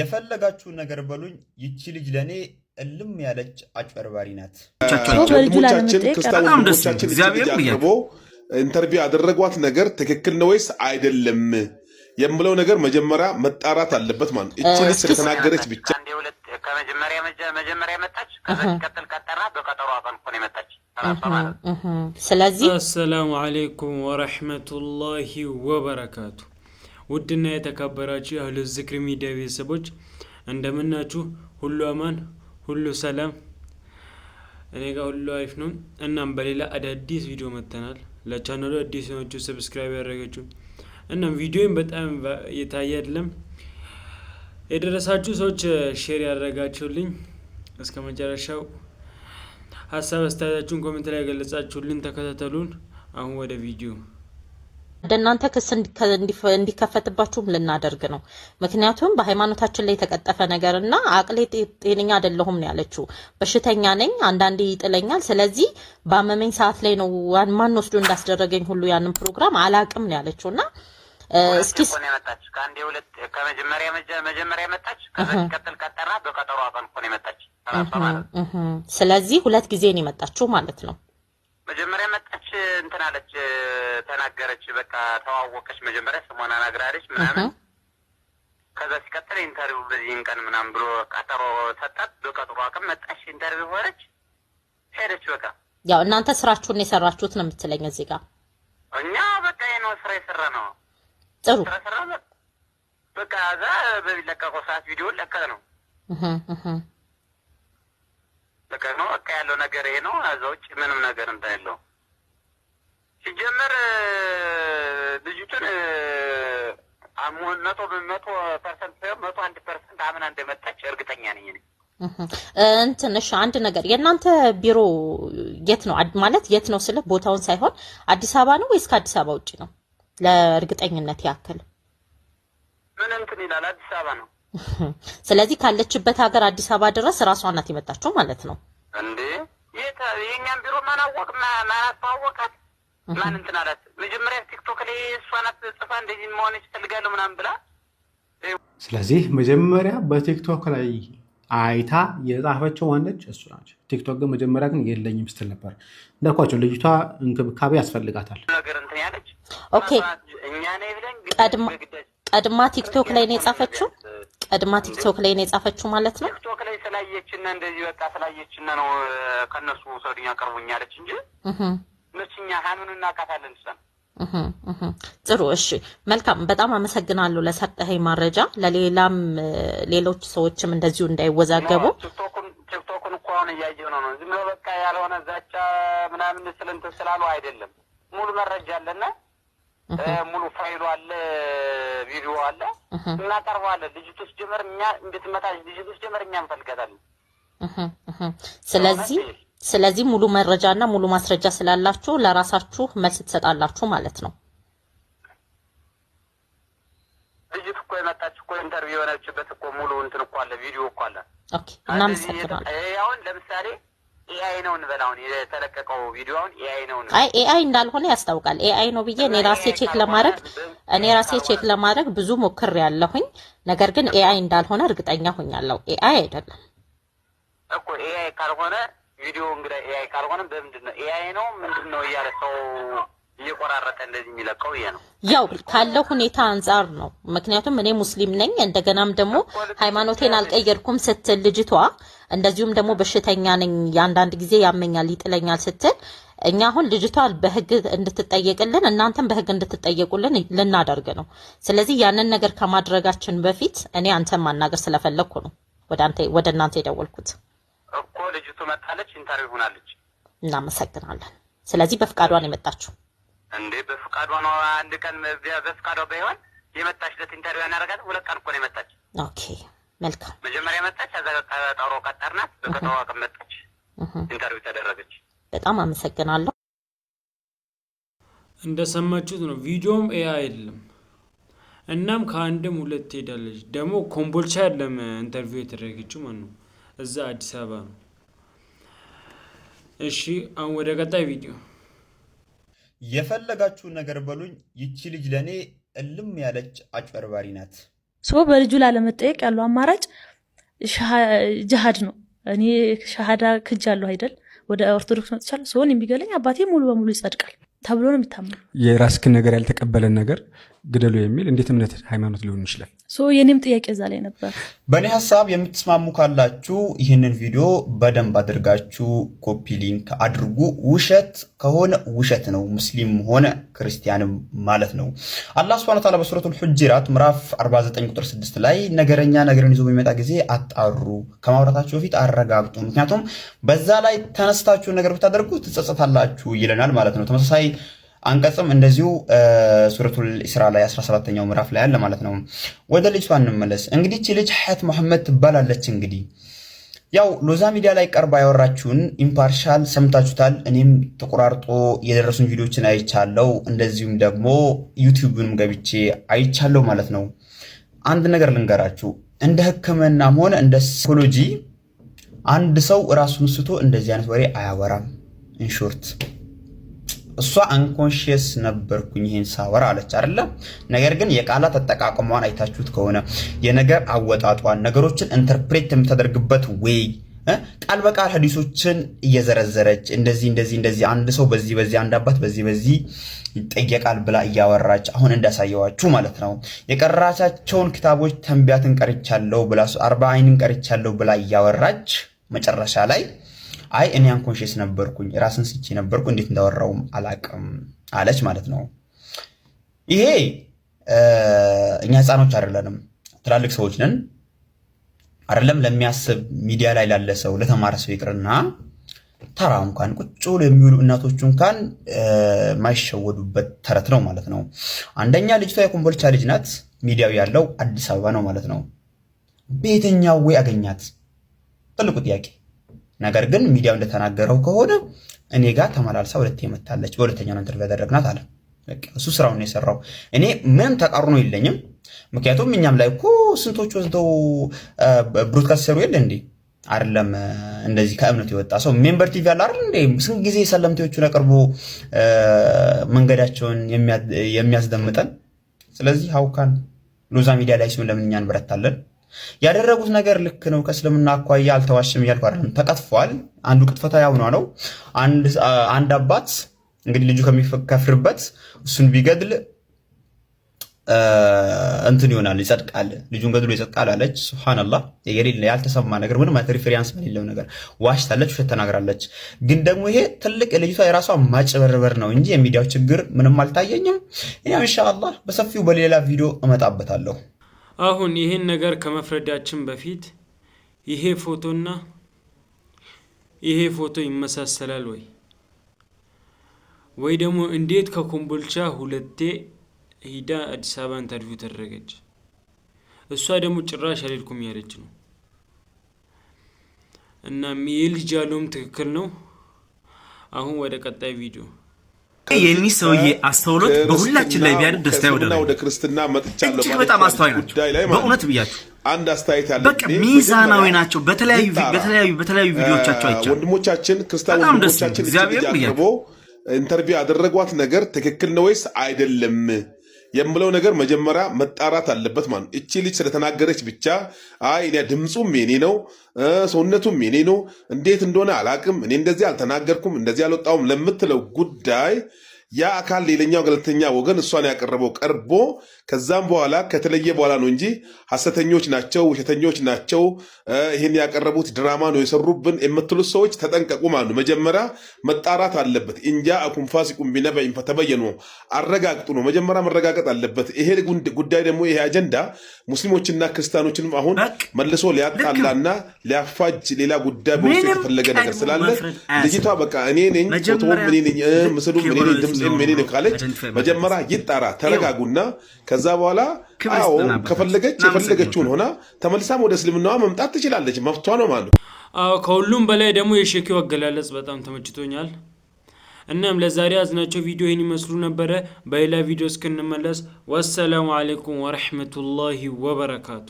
የፈለጋችሁ ነገር በሉኝ ይቺ ልጅ ለኔ እልም ያለች አጭበርባሪ ናት። ወንድሞቻችን ክርስቲያን ወንድሞቻችን እግዚአብሔር ያቀርቦ ኢንተርቪው ያደረጓት ነገር ትክክል ነው ወይስ አይደለም የምለው ነገር መጀመሪያ መጣራት አለበት ማለት እቺ ልጅ ስለተናገረች ብቻ መጀመሪያ መጣች ከዛ ሲቀጥል ቀጠራ በቀጠሮ አቀን ኮን መጣች ስለዚህ አሰላሙ አለይኩም ወራህመቱላሂ ወበረካቱ ውድና የተከበራችሁ የአህሉ ዚክር ሚዲያ ቤተሰቦች እንደምናችሁ ሁሉ አማን ሁሉ ሰላም እኔ ጋር ሁሉ አሪፍ ነው እናም በሌላ አዳዲስ ቪዲዮ መተናል ለቻናሉ አዲስ ናችሁ ሰብስክራይብ ያደረጋችሁ እናም ቪዲዮን በጣም የታየለም የደረሳችሁ ሰዎች ሼር ያደረጋችሁልኝ እስከ መጨረሻው ሐሳብ አስተያየታችሁን ኮሜንት ላይ ገለጻችሁልን ተከታተሉን አሁን ወደ ቪዲዮ እንደናንተ ክስ እንዲከፈትባችሁም ልናደርግ ነው ምክንያቱም በሃይማኖታችን ላይ የተቀጠፈ ነገርና አቅሌ ጤነኛ አይደለሁም ነው ያለችው በሽተኛ ነኝ አንዳንዴ ይጥለኛል ስለዚህ ባመመኝ ሰዓት ላይ ነው ማን ወስዶ እንዳስደረገኝ ሁሉ ያንን ፕሮግራም አላቅም ነው ያለችውና እስኪ መጣች ካንዴ ሁለት ከመጀመሪያ መጣች ከዛ ሲቀጥል ቀጠራ በቀጠሮ አቀን ኮን መጣች ስለዚህ ሁለት ጊዜ ነው የመጣችው ማለት ነው መጀመሪያ መጣች እንትን አለች ተናገረች በቃ ተዋወቀች መጀመሪያ ስሟን አናግራለች ምናምን ከዛ ሲቀጥል ኢንተርቪው በዚህን ቀን ምናምን ብሎ ቀጠሮ ሰጣት በቀጠሮ አቀን መጣች ኢንተርቪው ሆነች ሄደች በቃ ያው እናንተ ስራችሁን የሰራችሁት ነው የምትለኝ እዚህ ጋር እኛ በቃ የነው ስራ የሰራ ነው ጥሩ በቃ እዛ በሚለቀቀው ሰዓት ቪዲዮ ለቀቀ ነው በቃ ነው በቃ ያለው ነገር ይሄ ነው አዛውጭ ምንም ነገር እንዳይለው ሲጀመር ልጅቱን አሞን 100% አምና እንደመጣች እርግጠኛ ነኝ እኔ እንትንሽ አንድ ነገር የናንተ ቢሮ የት ነው ማለት የት ነው ስለ ቦታውን ሳይሆን አዲስ አበባ ነው ወይስ ከአዲስ አበባ ውጪ ነው ለእርግጠኝነት ያክል ምን እንትን ይላል አዲስ አበባ ነው ስለዚህ ካለችበት ሀገር አዲስ አበባ ድረስ ራሷ ናት የመጣችው ማለት ነው እንዴ የኛን ቢሮ ማናስተዋወቃት ማን እንትን አላት መጀመሪያ ቲክቶክ ላይ እሷ ናት ጽፋ እንደዚህ መሆን ይፈልጋለሁ ምናምን ብላ ስለዚህ መጀመሪያ በቲክቶክ ላይ አይታ የጻፈችው ማነች እሱ ናቸው ቲክቶክ ግን መጀመሪያ ግን የለኝም ስትል ነበር እንደኳቸው ልጅቷ እንክብካቤ ያስፈልጋታል ነገር እንትን ያለች ኦኬ እኛ ነኝ ብለን ቀድማ ቲክቶክ ላይ ነው የጻፈችው ቀድማ ቲክቶክ ላይ ነው የጻፈችው ማለት ነው ቲክቶክ ላይ ስላየችና እንደዚህ በቃ ስላየችና ነው ከነሱ ሰውኛ ቀርቡኛ አለች እንጂ ነችኛ ሃኑንና ካታለን ሰን ጥሩ እሺ መልካም በጣም አመሰግናለሁ ለሰጠኸኝ መረጃ ለሌላም ሌሎች ሰዎችም እንደዚሁ እንዳይወዛገቡ ቲክቶክን እኮ አሁን እያየሁ ነው ዝም ብሎ በቃ ያልሆነ ዛቻ ምናምን ስላሉ አይደለም ሙሉ መረጃ አለና ሙሉ ፋይሉ አለ ቪዲዮ አለ እናቀርባለን ልጅቱስ ጀመር እኛ እንድትመጣ ልጅቱስ ጀመር እኛ እንፈልጋታለን ስለዚህ ሙሉ መረጃና ሙሉ ማስረጃ ስላላችሁ ለራሳችሁ መልስ ትሰጣላችሁ ማለት ነው ልጅቱ እኮ የመጣች እኮ ኢንተርቪው የሆነችበት እኮ ሙሉ እንትን እኮ አለ ቪዲዮ እኮ አለ ኦኬ እናመሰግናለን አሁን ለምሳሌ ኤአይ ነው እንበላውን የተለቀቀው ቪዲዮውን ኤአይ ነው አይ ኤአይ እንዳልሆነ ያስታውቃል ኤአይ ነው ብዬ እኔ ራሴ ቼክ ለማድረግ ብዙ ሞክር ያለሁኝ ነገር ግን ኤአይ እንዳልሆነ እርግጠኛ ሆኛለሁ ኤአይ አይደለም እኮ ኤአይ ካልሆነ ቪዲዮ እንግዲህ ኤአይ ካልሆነ በምንድነው ኤአይ ነው ምንድነው እያለ ሰው እየቆራረጠ እንደዚህ የሚለቀው ይሄ ነው ያው ካለው ሁኔታ አንፃር ነው ምክንያቱም እኔ ሙስሊም ነኝ እንደገናም ደግሞ ሃይማኖቴን አልቀየርኩም ስትል ልጅቷ እንደዚሁም ደግሞ በሽተኛ ነኝ ያንዳንድ ጊዜ ያመኛል ይጥለኛል ስትል እኛ አሁን ልጅቷ በህግ እንድትጠየቅልን እናንተም በህግ እንድትጠየቁልን ልናደርግ ነው ስለዚህ ያንን ነገር ከማድረጋችን በፊት እኔ አንተን ማናገር ስለፈለኩ ነው ወደ እናንተ የደወልኩት እኮ ልጅቱ መጣለች ኢንተርቪው ሆናለች እናመሰግናለን ስለዚህ በፍቃዷ ነው የመጣችው እንዴ በፍቃዷ ነው አንድ ቀን በፍቃዷ ባይሆን የመጣችለት ኢንተርቪው ያናረጋት ሁለት ቀን እኮ ነው የመጣች ኦኬ መልካም መጀመሪያ መጣች አዛ ቀጠሮ ቀጠርናት በቀጠሮ አቀመጠች ኢንተርቪው ተደረገች በጣም አመሰግናለሁ እንደሰማችሁት ነው ቪዲዮም ኤአይ አይደለም እናም ከአንድም ሁለት ሄዳለች ደግሞ ኮምቦልቻ አይደለም ኢንተርቪው የተደረገችው ማለት ነው እዛ አዲስ አበባ ነው እሺ አሁን ወደ ቀጣይ ቪዲዮ የፈለጋችሁ ነገር በሉኝ ይቺ ልጅ ለኔ እልም ያለች አጭበርባሪ ናት ሶ በልጁ ላለመጠየቅ ያለው አማራጭ ጂሃድ ነው። እኔ ሻሃዳ ክጃለሁ አይደል ወደ ኦርቶዶክስ መጥቻለሁ ሶን የሚገለኝ አባቴ ሙሉ በሙሉ ይጸድቃል ተብሎ ነው የሚታመነው። የራስክን ነገር ያልተቀበለን ነገር ግደሉ የሚል እንዴት እምነት ሃይማኖት ሊሆን ይችላል? የኔም ጥያቄ እዛ ላይ ነበር። በእኔ ሀሳብ የምትስማሙ ካላችሁ ይህንን ቪዲዮ በደንብ አድርጋችሁ ኮፒ ሊንክ አድርጉ። ውሸት ከሆነ ውሸት ነው፣ ሙስሊም ሆነ ክርስቲያንም ማለት ነው። አላህ ሱብሓነሁ ወተዓላ በሱረቱል ሁጁራት ምዕራፍ 49 ቁጥር 6 ላይ ነገረኛ ነገርን ይዞ በሚመጣ ጊዜ አጣሩ፣ ከማውራታችሁ በፊት አረጋግጡ፣ ምክንያቱም በዛ ላይ ተነስታችሁ ነገር ብታደርጉ ትጸጸታላችሁ ይለናል ማለት ነው። ተመሳሳይ አንቀጽም እንደዚሁ ሱረቱል ኢስራ ላይ 17ኛው ምዕራፍ ላይ አለ ማለት ነው። ወደ ልጅቷ እንመለስ። እንግዲህ እቺ ልጅ ሀያት መሐመድ ትባላለች። እንግዲህ ያው ሎዛ ሚዲያ ላይ ቀርባ ያወራችሁን ኢምፓርሻል ሰምታችሁታል። እኔም ተቆራርጦ የደረሱን ቪዲዮችን አይቻለሁ፣ እንደዚሁም ደግሞ ዩቲዩብንም ገብቼ አይቻለሁ ማለት ነው። አንድ ነገር ልንገራችሁ፣ እንደ ሕክምናም ሆነ እንደ ሳይኮሎጂ አንድ ሰው ራሱን ስቶ እንደዚህ አይነት ወሬ አያወራም። ኢንሾርት እሷ አንኮንሺየስ ነበርኩኝ ይሄን ሳወራ አለች አይደለ? ነገር ግን የቃላት አጠቃቀሟን አይታችሁት ከሆነ የነገር አወጣጧን ነገሮችን ኢንተርፕሬት የምታደርግበት ወይ ቃል በቃል ሐዲሶችን እየዘረዘረች እንደዚህ አንድ ሰው በዚህ አንድ አባት በዚህ ይጠየቃል ብላ እያወራች አሁን እንዳሳየዋችሁ ማለት ነው። የቀራቻቸውን ክታቦች ተንቢያትን ቀርቻለሁ ብላ 40 ቀርቻለሁ ብላ እያወራች መጨረሻ ላይ አይ እኔ አንኮንሺየስ ነበርኩኝ ራስን ስቼ ነበርኩ እንዴት እንዳወራውም አላቅም አለች ማለት ነው። ይሄ እኛ ህፃኖች አይደለንም፣ ትላልቅ ሰዎች ነን። አይደለም ለሚያስብ ሚዲያ ላይ ላለ ሰው ለተማረ ሰው ይቅርና ተራ እንኳን ቁጭ ብሎ የሚውሉ እናቶች እንኳን ማይሸወዱበት ተረት ነው ማለት ነው። አንደኛ ልጅቷ የኮምቦልቻ ልጅ ናት። ሚዲያው ያለው አዲስ አበባ ነው ማለት ነው። በየትኛው ወይ አገኛት ትልቁ ጥያቄ። ነገር ግን ሚዲያው እንደተናገረው ከሆነ እኔ ጋር ተመላልሳ ሁለቴ መታለች፣ በሁለተኛው ነው ኢንተርቪው ያደረግናት አለ። በቃ እሱ ስራውን ነው የሰራው። እኔ ምንም ተቃርኖ የለኝም። ምክንያቱም እኛም ላይ እኮ ስንቶች ወስደው ብሮድካስት ሰሩ የለ እንዴ? አይደለም እንደዚህ ከእምነት የወጣ ሰው ሜምበር ቲቪ አለ አይደል እንዴ? ስንት ጊዜ ሰለምቴዎቹን አቅርቦ መንገዳቸውን የሚያስደምጠን። ስለዚህ ሀውካን ሎዛ ሚዲያ ላይ ሲሆን ለምን እኛ እንበረታለን? ያደረጉት ነገር ልክ ነው። ከእስልምና አኳያ አልተዋሽም እያልኩ አይደለም። ተቀጥፏል። አንዱ ቅጥፈታ ያውኗ ነው። አንድ አባት እንግዲህ ልጁ ከሚከፍርበት እሱን ቢገድል እንትን ይሆናል፣ ይጸድቃል፣ ልጁን ገድሎ ይጸድቃል አለች። ሱብሃንአላህ የሌለ ያልተሰማ ነገር ምንም አይነት ሪፈረንስ በሌለው ነገር ዋሽታለች፣ ውሸት ተናግራለች። ግን ደግሞ ይሄ ትልቅ የልጅቷ የራሷ ማጭበርበር ነው እንጂ የሚዲያው ችግር ምንም አልታየኝም። እኛም ኢንሻአላህ በሰፊው በሌላ ቪዲዮ እመጣበታለሁ። አሁን ይሄን ነገር ከመፍረዳችን በፊት ይሄ ፎቶና ይሄ ፎቶ ይመሳሰላል ወይ ደግሞ እንዴት ከኮምቦልቻ ሁለቴ ሂዳ አዲስ አበባ ኢንተርቪው ተደረገች? እሷ ደግሞ ጭራሽ አልልኩም ያለች ነው። እና የልጅ ያለውም ትክክል ነው። አሁን ወደ ቀጣይ ቪዲዮ የኒህ ሰውዬ አስተውሎት በሁላችን ላይ ቢያድር ደስታ ይወዳል። ወደ ክርስትና መጥቻለሁ ማለት በጣም አስተዋይ ናቸው። በእውነት ብያችሁ አንድ አስተያየት ያለ በቃ ሚዛናዊ ናቸው። በተለያዩ ቪዲዮዎቻቸው አይቻልም። ወንድሞቻችን ክርስቲያን ወንድሞቻችን እግዚአብሔር ይያቀርቦ ኢንተርቪው ያደረጓት ነገር ትክክል ነው ወይስ አይደለም የምለው ነገር መጀመሪያ መጣራት አለበት ማለት ነው። እቺ ልጅ ስለተናገረች ብቻ አይ እኔ ድምጹም የኔ ነው ሰውነቱም የኔ ነው እንዴት እንደሆነ አላቅም እኔ እንደዚህ አልተናገርኩም እንደዚህ አልወጣውም ለምትለው ጉዳይ ያ አካል ሌላኛው ገለልተኛ ወገን እሷን ያቀረበው ቀርቦ ከዛም በኋላ ከተለየ በኋላ ነው እንጂ ሐሰተኞች ናቸው ውሸተኞች ናቸው ይሄን ያቀረቡት ድራማ ነው የሰሩብን የምትሉ ሰዎች ተጠንቀቁ ማለት ነው። መጀመሪያ መጣራት አለበት። እንጃ አኩም ፋሲቁም ቢነበይን ፈተበየኑ አረጋግጡ ነው መጀመሪያ መረጋገጥ አለበት። ይሄ ጉዳይ ደግሞ ይሄ አጀንዳ ሙስሊሞችና ክርስቲያኖችንም አሁን መልሶ ሊያጣላና ሊያፋጅ ሌላ ጉዳይ በውስጥ የተፈለገ ነገር ስላለ ልጅቷ በቃ እኔ ነኝ ፎቶውም እኔ ነኝ ምስሉም እኔ ነኝ ድምጽ ምን ካለች መጀመሪያ ይጣራ ተረጋጉና ከዛ በኋላ አዎ ከፈለገች የፈለገችውን ሆና ተመልሳም ወደ እስልምናዋ መምጣት ትችላለች፣ መፍቷ ነው ማለት ነው። አዎ ከሁሉም በላይ ደግሞ የሼኪው አገላለጽ በጣም ተመችቶኛል። እናም ለዛሬ ያዝናቸው ቪዲዮ ይህን ይመስሉ ነበረ። በሌላ ቪዲዮ እስክንመለስ ወሰላሙ አለይኩም ወራህመቱላሂ ወበረካቱ።